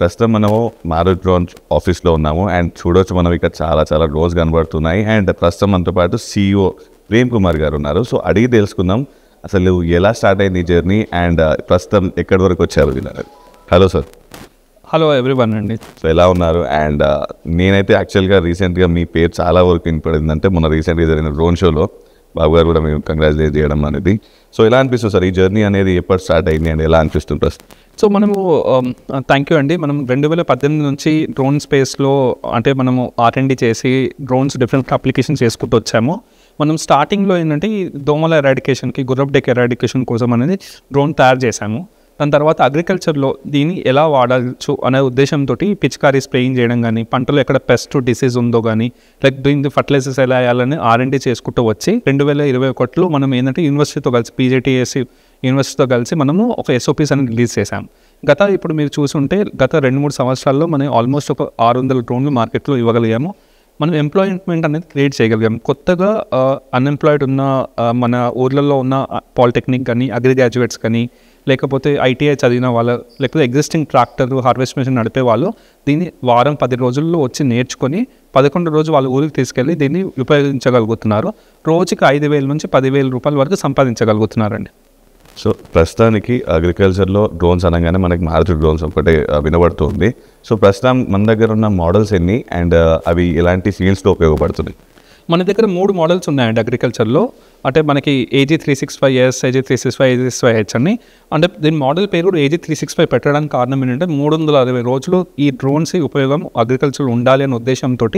ప్రస్తుతం మనము మారుత్ డ్రోన్ ఆఫీస్లో ఉన్నాము అండ్ చూడొచ్చు మనం ఇక్కడ చాలా డ్రోన్స్ కనబడుతున్నాయి. అండ్ ప్రస్తుతం మనతో పాటు CEO ప్రేమ్ కుమార్ గారు ఉన్నారు. సో అడిగి తెలుసుకుందాం అసలు ఎలా స్టార్ట్ అయింది ఈ జర్నీ అండ్ ప్రస్తుతం ఎక్కడి వరకు వచ్చారు. Hello sir. హలో ఎవ్రీవన్ అండి. సో ఎలా ఉన్నారు? అండ్ నేనైతే యాక్చువల్గా రీసెంట్గా మీ పేరు చాలా వరకు వినపడింది. అంటే మొన్న రీసెంట్గా జరిగిన డ్రోన్ షోలో బాబు గారు కూడా మేము కంగ్రాచులేట్ చేయడం అనేది. సో ఎలా అనిపిస్తుంది సార్ ఈ జర్నీ అనేది, ఎప్పుడు స్టార్ట్ అయింది అండ్ ఎలా అనిపిస్తుంది ప్రస్తుతం? సో మనము థ్యాంక్ యూ అండి. మనం 2018 నుంచి డ్రోన్ స్పేస్లో అంటే మనము R&D చేసి డ్రోన్స్ డిఫరెంట్ అప్లికేషన్స్ చేసుకుంటూ వచ్చాము. మనం స్టార్టింగ్లో ఏంటంటే ఈ దోమల ఎరాడికేషన్కి, గుర్రపు డెక్ ఎరాడికేషన్ కోసం అనేది డ్రోన్ తయారు చేశాము. దాని తర్వాత అగ్రికల్చర్లో దీన్ని ఎలా వాడచ్చు అనే ఉద్దేశంతో పిచికారీ స్ప్రేయింగ్ చేయడం కానీ, పంటలో ఎక్కడ పెస్ట్ డిసీజ్ ఉందో కానీ, లైక్ దీనికి ఫర్టిలైజర్స్ ఎలా వేయాలని R&D చేసుకుంటూ వచ్చి 2021లో మనం ఏంటంటే యూనివర్సిటీతో కలిసి PJTS యూనివర్సిటీతో కలిసి మనము ఒక SOPs అని రిలీజ్ చేశాం. ఇప్పుడు మీరు చూసుంటే గత 2-3 సంవత్సరాల్లో మనం ఆల్మోస్ట్ ఒక 600 డ్రోన్లు మార్కెట్లో ఇవ్వగలిగాము. మనం ఎంప్లాయ్మెంట్ అనేది క్రియేట్ చేయగలిగాము. కొత్తగా అన్ఎంప్లాయిడ్ ఉన్న మన ఊర్లలో ఉన్న పాలిటెక్నిక్ కానీ, అగ్రి గ్రాడ్యుయేట్స్ కానీ, లేకపోతే ITI చదివిన వాళ్ళు, లేకపోతే ఎగ్జిస్టింగ్ ట్రాక్టర్ హార్వెస్ట్ మెషిన్ నడిపే వాళ్ళు దీన్ని వారం 10 రోజుల్లో వచ్చి నేర్చుకొని 11 రోజు వాళ్ళ ఊరికి తీసుకెళ్ళి దీన్ని ఉపయోగించగలుగుతున్నారు. రోజుకి 5,000 నుంచి 10,000 రూపాయల వరకు సంపాదించగలుగుతున్నారండి. సో ప్రస్తుతానికి అగ్రికల్చర్లో డ్రోన్స్ అనగానే మనకి మారుతి డ్రోన్స్ ఒకటే వినబడుతుంది. సో ప్రస్తుతం మన దగ్గర ఉన్న మోడల్స్ ఎన్ని అండ్ అవి ఎలాంటి ఫీల్డ్స్లో ఉపయోగపడుతున్నాయి? మన దగ్గర 3 మోడల్స్ ఉన్నాయండి అగ్రికల్చర్లో. అంటే మనకి AG365S, AG365, AG365H అని. అంటే దీని మోడల్ పేరు కూడా AG365 పెట్టడానికి కారణం ఏంటంటే 360 రోజులు ఈ డ్రోన్స్ ఉపయోగం అగ్రికల్చర్ ఉండాలి అనే ఉద్దేశంతో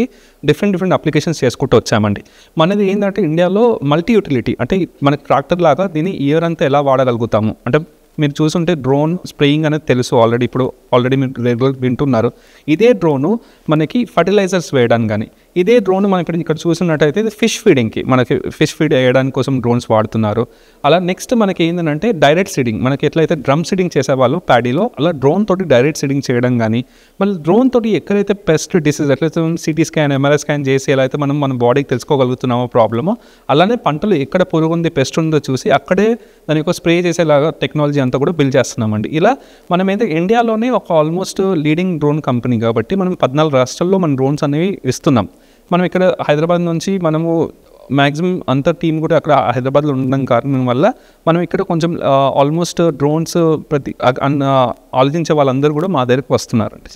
డిఫరెంట్ అప్లికేషన్స్ చేసుకుంటూ వచ్చామండి. మనది ఏంటంటే ఇండియాలో మల్టీ యూటిలిటీ, అంటే మనకి ట్రాక్టర్ లాగా దీన్ని ఇయర్ అంతా ఎలా వాడగలుగుతాము అంటే మీరు చూసుంటే డ్రోన్ స్ప్రేయింగ్ అనేది తెలుసు ఆల్రెడీ మీరు రెగ్యులర్ వింటున్నారు. ఇదే డ్రోను మనకి ఫర్టిలైజర్స్ వేయడానికి కానీ, ఇదే డ్రోన్ మనం ఇక్కడ చూసినట్టయితే ఫిష్ ఫీడింగ్కి, మనకి ఫిష్ ఫీడ్ వేయడానికి కోసం డ్రోన్స్ వాడుతున్నారు. అలా నెక్స్ట్ మనకి ఏంటంటే డైరెక్ట్ సీడింగ్, మనకి ఎట్లయితే డ్రమ్ సీడింగ్ చేసేవాళ్ళు ప్యాడీలో, అలా డ్రోన్ తోటి డైరెక్ట్ సీడింగ్ చేయడం కానీ, మళ్ళీ డ్రోన్ తోటి ఎక్కడైతే పెస్ట్ డిసీజ్ ఎట్లయితే CT స్కాన్, MRI స్కాన్ చేసి ఎలా అయితే మనం మన బాడీకి తెలుసుకోగలుగుతున్నామో ప్రాబ్లమో, అలానే పంటలు ఎక్కడ పురుగు ఉంది, పెస్ట్ ఉందో చూసి అక్కడే దాని యొక్క స్ప్రే చేసేలాగా టెక్నాలజీ అంతా కూడా బిల్డ్ చేస్తున్నామండి. ఇలా మనమైతే ఇండియాలోనే ఒక ఆల్మోస్ట్ లీడింగ్ డ్రోన్ కంపెనీ కాబట్టి మనం 14 రాష్ట్రాల్లో మన డ్రోన్స్ అనేవి ఇస్తున్నాం. మనం ఇక్కడ హైదరాబాద్ నుంచి మనము మ్యాక్సిమం అంత టీం కూడా అక్కడ హైదరాబాద్లో ఉండడం కారణం వల్ల మనం ఇక్కడ కొంచెం ఆల్మోస్ట్ డ్రోన్స్ ఆలోచించే వాళ్ళందరూ కూడా మా దగ్గరికి వస్తున్నారండి.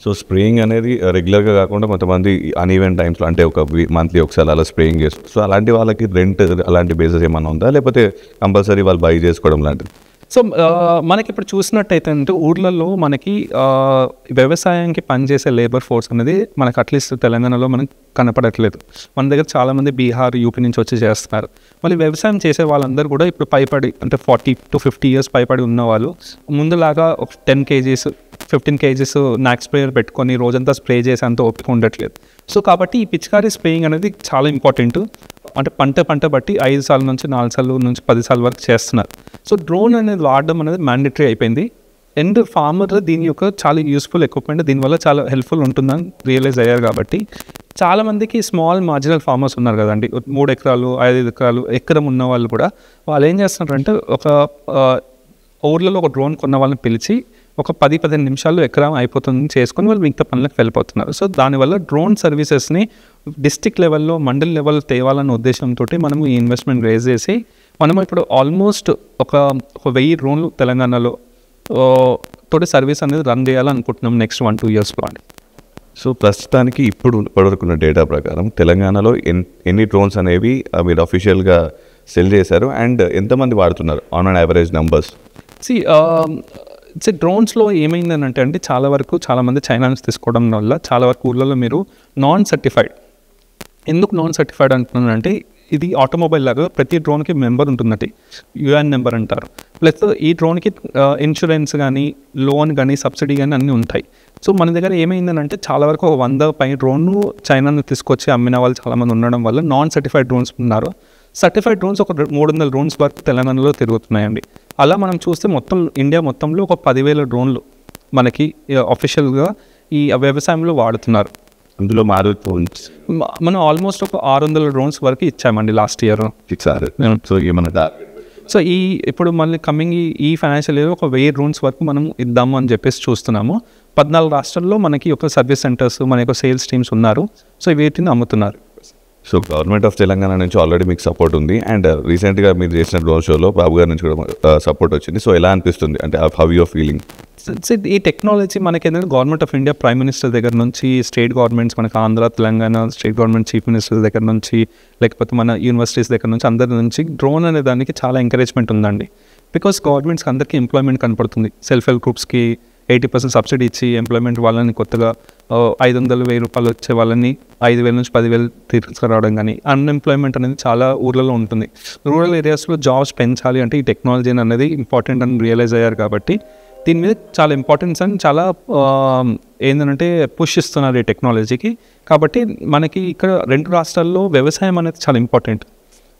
సో స్ప్రేయింగ్ అనేది రెగ్యులర్గా కాకుండా కొంతమంది అన్ఈవెంట్ టైమ్స్లో, అంటే ఒక మంత్లీ ఒకసారి అలా స్ప్రేయింగ్ చేస్తారు. సో అలాంటి వాళ్ళకి రెంట్ అలాంటి బేసెస్ ఏమైనా ఉందా, లేకపోతే కంపల్సరీ వాళ్ళు బై చేసుకోవడం లాంటిది? సో మనకి ఇప్పుడు చూసినట్టయితే అంటే ఊర్లలో మనకి వ్యవసాయానికి పనిచేసే లేబర్ ఫోర్స్ అనేది మనకు అట్లీస్ట్ తెలంగాణలో మనకు కనపడట్లేదు. మన దగ్గర చాలామంది బీహార్, యూపీ నుంచి వచ్చి చేస్తున్నారు. మళ్ళీ వ్యవసాయం చేసే వాళ్ళందరూ కూడా ఇప్పుడు పైపడి, అంటే 40 to 50 years పైపడి ఉన్న వాళ్ళు ముందులాగా ఒక 10 kgs 15 kgs నాక్ స్ప్రేయర్ పెట్టుకొని రోజంతా స్ప్రే చేసి అంత ఓపిక ఉండట్లేదు. సో కాబట్టి ఈ పిచికారీ స్ప్రేయింగ్ అనేది చాలా ఇంపార్టెంట్. అంటే పంట బట్టి 5 సార్లు నుంచి 4 సార్లు నుంచి 10 సార్లు వరకు చేస్తున్నారు. సో డ్రోన్ అనేది వాడడం అనేది మ్యాండేటరీ అయిపోయింది. అండ్ ఫార్మర్ దీని యొక్క చాలా యూస్ఫుల్ ఎక్విప్మెంట్, దీనివల్ల చాలా హెల్ప్ఫుల్ ఉంటుందని రియలైజ్ అయ్యారు. కాబట్టి చాలామందికి స్మాల్ మార్జినల్ ఫార్మర్స్ ఉన్నారు కదండి, 3 ఎకరాలు 5 ఎకరాలు ఎకరం ఉన్న వాళ్ళు కూడా, వాళ్ళు ఏం చేస్తున్నారంటే ఒక ఊర్లలో ఒక డ్రోన్ కొన్న వాళ్ళని పిలిచి ఒక 10-15 నిమిషాల్లో ఎకరం అయిపోతుంది చేసుకొని వాళ్ళు మిగతా పనులకు వెళ్ళిపోతున్నారు. సో దానివల్ల డ్రోన్ సర్వీసెస్ని డిస్ట్రిక్ట్ లెవెల్లో, మండల్ లెవెల్ తేవాలన్న ఉద్దేశంతో మనము ఈ ఇన్వెస్ట్మెంట్ రేజ్ చేసి మనము ఇప్పుడు ఆల్మోస్ట్ ఒక 1000 డ్రోన్లు తెలంగాణలో తోటి సర్వీస్ అనేది రన్ చేయాలనుకుంటున్నాం నెక్స్ట్ 1-2 yearsలో అండి. సో ప్రస్తుతానికి ఇప్పటివరకున్న డేటా ప్రకారం తెలంగాణలో ఎన్ని డ్రోన్స్ అనేవి మీరు అఫీషియల్గా సెల్ చేశారు అండ్ ఎంతమంది వాడుతున్నారు ఆన్ అండ్ యావరేజ్ నంబర్స్? డ్రోన్స్లో ఏమైందని అంటే చాలామంది చైనా నుంచి తీసుకోవడం వల్ల చాలా వరకు ఊళ్ళలో మీరు నాన్ సర్టిఫైడ్. ఎందుకు నాన్ సర్టిఫైడ్ అంటున్నానంటే ఇది ఆటోమొబైల్ లాగా ప్రతి డ్రోన్కి మెంబర్ ఉంటుందండి, UN నెంబర్ అంటారు. ప్లస్ ఈ డ్రోన్కి ఇన్సూరెన్స్ కానీ, లోన్ కానీ, సబ్సిడీ కానీ అన్నీ ఉంటాయి. సో మన దగ్గర ఏమైందనంటే చాలా వరకు 100 పై డ్రోన్ చైనా తీసుకొచ్చి అమ్మిన వాళ్ళు చాలామంది ఉండడం వల్ల నాన్ సర్టిఫైడ్ డ్రోన్స్ ఉన్నారు. సర్టిఫైడ్ డ్రోన్స్ ఒక 300 డ్రోన్స్ వరకు తెలంగాణలో తిరుగుతున్నాయండి. అలా మనం చూస్తే మొత్తం ఇండియా మొత్తంలో ఒక 10,000 డ్రోన్లు మనకి అఫీషియల్గా ఈ వ్యవసాయంలో వాడుతున్నారు. అందులో మారుత్ డ్రోన్స్ మనం ఆల్మోస్ట్ ఒక 600 డ్రోన్స్ వరకు ఇచ్చామండి లాస్ట్ ఇయర్. సో ఏమన్నా సో ఇప్పుడు మళ్ళీ కమింగ్ ఈ ఫైనాన్షియల్ ఇయర్ ఒక 1000 డ్రోన్స్ వరకు మనం ఇద్దాము అని చెప్పేసి చూస్తున్నాము. 14 రాష్ట్రాల్లో మనకి ఒక సర్వీస్ సెంటర్స్, మన యొక్క సేల్స్ టీమ్స్ ఉన్నారు. సో వీటిని అమ్ముతున్నారు. సో గవర్నమెంట్ ఆఫ్ తెలంగాణ నుంచి ఆల్రెడీ మీకు సపోర్ట్ ఉంది, అండ్ రీసెంట్గా మీరు చేసిన డ్రోన్ షోలో బాబు గారి నుంచి కూడా సపోర్ట్ వచ్చింది. సో ఎలా అనిపిస్తుంది, అంటే హౌ యువర్ ఫీలింగ్? ఈ టెక్నాలజీ మనకి ఏంటంటే government of India prime minister దగ్గర నుంచి, స్టేట్ గవర్నమెంట్స్ మనకి Andhra, Telangana state government chief minister దగ్గర నుంచి, లేకపోతే మన యూనివర్సిటీస్ దగ్గర నుంచి, అందరి నుంచి డ్రోన్ అనే దానికి చాలా ఎంకరేజ్మెంట్ ఉందండి. బికాస్ గవర్నమెంట్స్కి అందరికీ ఎంప్లాయ్మెంట్ కనపడుతుంది. సెల్ఫ్ హెల్ప్ గ్రూప్స్కి 80% సబ్సిడీ ఇచ్చి ఎంప్లాయ్మెంట్ వాళ్ళని కొత్తగా 500,000 రూపాయలు వచ్చే వాళ్ళని 5,000 నుంచి 10,000 తీసుకురావడం కానీ, అన్ఎంప్లాయ్మెంట్ అనేది చాలా ఊర్లలో ఉంటుంది. రూరల్ ఏరియాస్లో జాబ్స్ పెంచాలి అంటే ఈ టెక్నాలజీ అనేది ఇంపార్టెంట్ అని రియలైజ్ అయ్యారు కాబట్టి దీని మీద చాలా ఇంపార్టెన్స్ అని చాలా ఏంటంటే పుష్ ఇస్తున్నారు ఈ టెక్నాలజీకి. కాబట్టి మనకి ఇక్కడ 2 రాష్ట్రాల్లో వ్యవసాయం అనేది చాలా ఇంపార్టెంట్.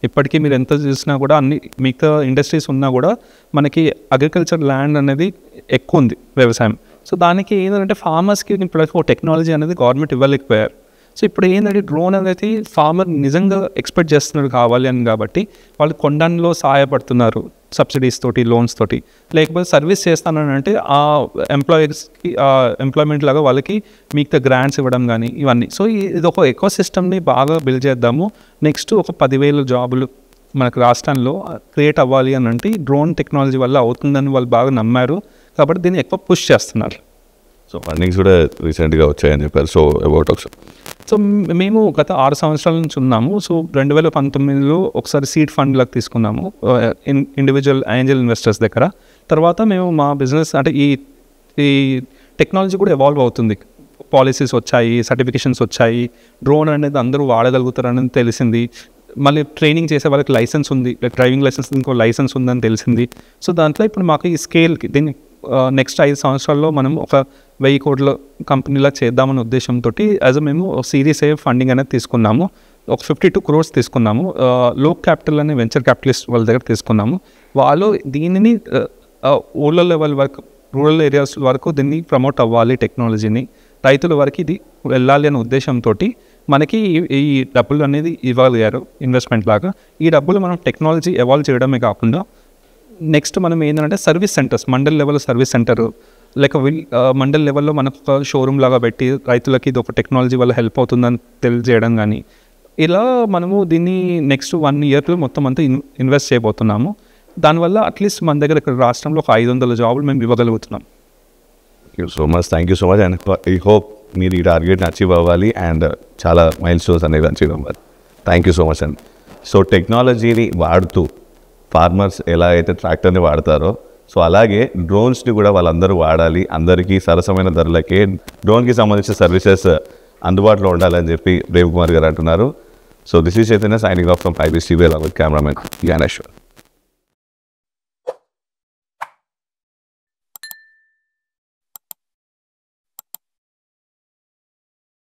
ఇప్పటికీ మీరు ఎంత చూసినా కూడా అన్ని మిగతా ఇండస్ట్రీస్ ఉన్నా కూడా మనకి అగ్రికల్చర్ ల్యాండ్ అనేది ఎక్కువ ఉంది వ్యవసాయం. సో దానికి ఏంటంటే ఫార్మర్స్కి ఇప్పుడు ఒక టెక్నాలజీ అనేది గవర్నమెంట్ ఇవ్వలేకపోయారు. సో ఇప్పుడు ఏంటంటే డ్రోన్ అనేది ఫార్మర్ నిజంగా ఎక్స్పెక్ట్ చేస్తున్నారు కావాలి అని, కాబట్టి వాళ్ళు కొనడంలో సహాయపడుతున్నారు సబ్సిడీస్ తోటి, లోన్స్ తోటి. లేకపోతే సర్వీస్ చేస్తానని అంటే ఆ ఎంప్లాయీస్కి ఎంప్లాయ్మెంట్ లాగా వాళ్ళకి మిగతా గ్రాంట్స్ ఇవ్వడం కానీ ఇవన్నీ. సో ఇది ఒక ఎకో సిస్టమ్ని బాగా బిల్డ్ చేద్దాము. నెక్స్ట్ ఒక 10,000 జాబులు మనకు రాష్ట్రంలో క్రియేట్ అవ్వాలి అని అంటే డ్రోన్ టెక్నాలజీ వల్ల అవుతుందని వాళ్ళు బాగా నమ్మారు. కాబట్టి దీన్ని ఎక్కువ పుష్ చేస్తున్నారు. సో ఫండింగ్స్ కూడా రీసెంట్గా వచ్చాయని చెప్పారు. సో అబౌట్ ఒకసారి. సో మేము గత 6 సంవత్సరాల నుంచి ఉన్నాము. సో 2019లో ఒకసారి సీడ్ ఫండ్ లాగా తీసుకున్నాము ఇండివిజువల్ ఏంజల్ ఇన్వెస్టర్స్ దగ్గర. తర్వాత మేము మా బిజినెస్ అంటే ఈ టెక్నాలజీ కూడా ఎవాల్వ్ అవుతుంది. పాలసీస్ వచ్చాయి, సర్టిఫికేషన్స్ వచ్చాయి, డ్రోన్ అనేది అందరూ వాడగలుగుతారని తెలిసింది. మళ్ళీ ట్రైనింగ్ చేసే వాళ్ళకి లైసెన్స్ ఉంది, డ్రైవింగ్ లైసెన్స్ ఇంకో లైసెన్స్ ఉందని తెలిసింది. సో దాంట్లో ఇప్పుడు మాకు ఈ స్కేల్కి దీన్ని నెక్స్ట్ 5 సంవత్సరాల్లో మనం ఒక 1000 కోట్ల కంపెనీలా చేద్దామనే ఉద్దేశంతో మేము సిరీస్ ఏ ఫండింగ్ అనేది తీసుకున్నాము. ఒక 52 crores తీసుకున్నాము. లో క్యాపిటల్ అనే వెంచర్ క్యాపిటలిస్ట్ వాళ్ళ దగ్గర తీసుకున్నాము. వాళ్ళు దీనిని ఊళ్ళ లెవెల్ వరకు, రూరల్ ఏరియాస్ వరకు దీన్ని ప్రమోట్ అవ్వాలి, టెక్నాలజీని రైతుల వరకు ఇది వెళ్ళాలి అనే ఉద్దేశంతో మనకి ఈ డబ్బులు అనేది ఇవ్వగలిగారు ఇన్వెస్ట్మెంట్ లాగా. ఈ డబ్బులు మనం టెక్నాలజీ ఎవాల్వ్ చేయడమే కాకుండా నెక్స్ట్ మనం ఏంటంటే service centres, mandal level service centre, లేక మండల్ లెవెల్లో మనకు ఒక షోరూమ్ లాగా పెట్టి రైతులకి ఇది ఒక టెక్నాలజీ వల్ల హెల్ప్ అవుతుందని తెలియజేయడం కానీ, ఇలా మనము దీన్ని నెక్స్ట్ 1 yearలో మొత్తం అంతా ఇన్వెస్ట్ చేయబోతున్నాము. దానివల్ల అట్లీస్ట్ మన దగ్గర ఇక్కడ రాష్ట్రంలో ఒక 500 జాబులు మేము ఇవ్వగలుగుతున్నాం. Thank you so much and I hope మీరు ఈ టార్గెట్ని అచీవ్ అవ్వాలి అండ్ చాలా మైల్ స్టోన్స్ అనేవి అచీవ్ అవ్వాలి. థ్యాంక్ యూ సో మచ్ అండి. సో టెక్నాలజీని వాడుతూ ఫార్మర్స్ ఎలా అయితే ట్రాక్టర్ని వాడతారో, సో అలాగే డ్రోన్స్ని కూడా వాళ్ళందరూ వాడాలి, అందరికీ సరసమైన ధరలకే డ్రోన్కి సంబంధించిన సర్వీసెస్ అందుబాటులో ఉండాలని చెప్పి ప్రేమ్ కుమార్ గారు అంటున్నారు. So this is Chaitanya signing off from HYBIZ TV along with cameraman Gnaneshwar.